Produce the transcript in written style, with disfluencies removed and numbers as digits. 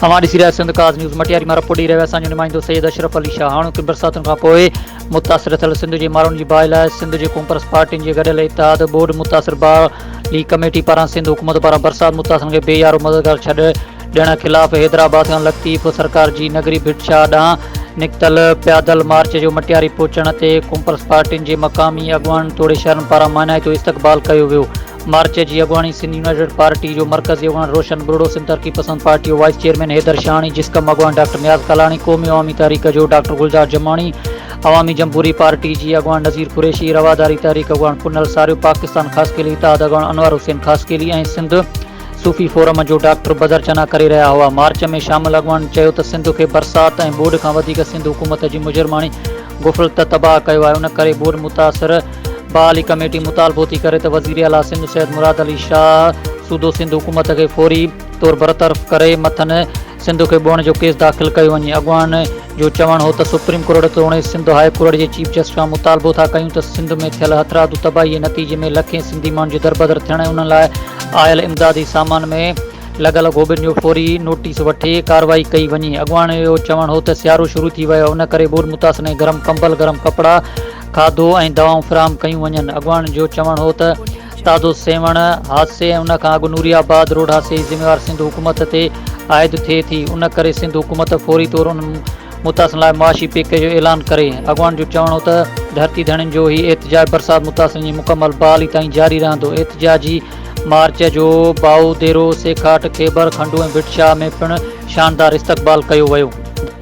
हमारी ॾिसी रहिया सिंध काज़ न्यूज़ मटियारी मां रिपोर्ट ॾेई रहियो असांजो नुमाइंदो सैयद अशरफ अली शाह। हाणोकी बरसातुनि खां पोइ मुतासिर थियल सिंध जे माण्हुनि जी बाहि लाइ सिंध जे कोमर्स पार्टियुनि जे गॾियल इतिहाद बोर्ड मुतासिर बाली कमेटी पारां सिंध हुकूमत पारां बरसात मुतासिरनि खे बेयारो मददगार छॾ ॾियण ख़िलाफ़ हैदराबाद खां लतीफ़ सरकार जी नगरी भिटशा ॾांहुं निकितल पैदल मार्च जो मटियारी पहुचण ते कोमर्स पार्टियुनि जे मक़ामी अॻुवान तोड़े शहरनि पारां मानाइतो इस्तक़बाल कयो वियो। मार्च जी अॻुवाणी सिंध यूनाइटेड पार्टी जो मरकज़ी अॻुवान रोशन बुरड़ो, सिंध तरक़ी पसंद पार्टी जो wise chairman Haidar Shahani, जिसकम अॻुवान doctor नियाज़ कलाणी, क़ौमी अवामी तहरीक जो डॉक्टर गुलजार जमाणी, अवामी जमहूरी पार्टी जी अॻुवान नज़ीर कुरैशी, रवादारी तहरीक अॻुवान पुनल सारियो, पाकिस्तान ख़ासकेली इत्तेहाद अॻुवान अनवर हुसैन ख़ासकेली ऐं सिंध सूफ़ी फोरम जो डॉक्टर बदर चना करे रहिया हुआ। मार्च में शामिल अॻुवान चयो त सिंध खे बरसात ऐं बोर्ड खां वधीक सिंध हुकूमत जी मुजरमानी गुफ़लत तबाह कयो आहे। उन करे बोर्ड मुतासिर बहाली कमेटी मुतालबो थी करे त वज़ीर आला सिंध सैयद मुराद अली शाह सूदो सिंध हुकूमत खे फौरी तौर बरतरफ़ करे मथनि सिंध खे ॿोअण जो केस दाख़िल कयो वञे। अॻुवान जो चवणु हो त सुप्रीम कोर्ट तोड़े सिंध हाई कोर्ट जे चीफ जस्टिस खां मुतालबो था कयूं त सिंध में थियल हथरादू तबाही जे नतीजे में लखें सिंधी माण्हुनि जे दरबदर थियण ऐं उन लाइ आयल इमदादी सामान में लॻल गोभियुनि जो फौरी नोटिस वठे कार्रवाई कई वञे। अॻुवान जो चवणु हो त सियारो शुरू थी वियो, उन करे बोर्ड मुतासिर ऐं गरम कंबल, गरम कपिड़ा, खाधो ऐं दवाऊं फ़राहम कयूं वञनि। अॻुवान जो चवणु हो त ताज़ो सेवण हादसे ऐं उन खां अॻु नूरियाबाद रोड हादसे जी ज़िम्मेवार सिंध हुकूमत ते आइद थिए थी। उन करे सिंध हुकूमत फौरी तौर उन मुतासिर लाइ मुआशी पैकेज जो ऐलान करे। अॻुवान जो चवणु हो त धरती धणियुनि जो ही एहतजाज बरसात मुतासिर जी मुकमल बहाली ताईं जारी रहंदो। एहतजाजी मार्च जो बाऊ देरो, सेखाट, खेबर, खंडू ऐं भिटशा में पिणु शानदार इस्तक़बाल कयो वियो।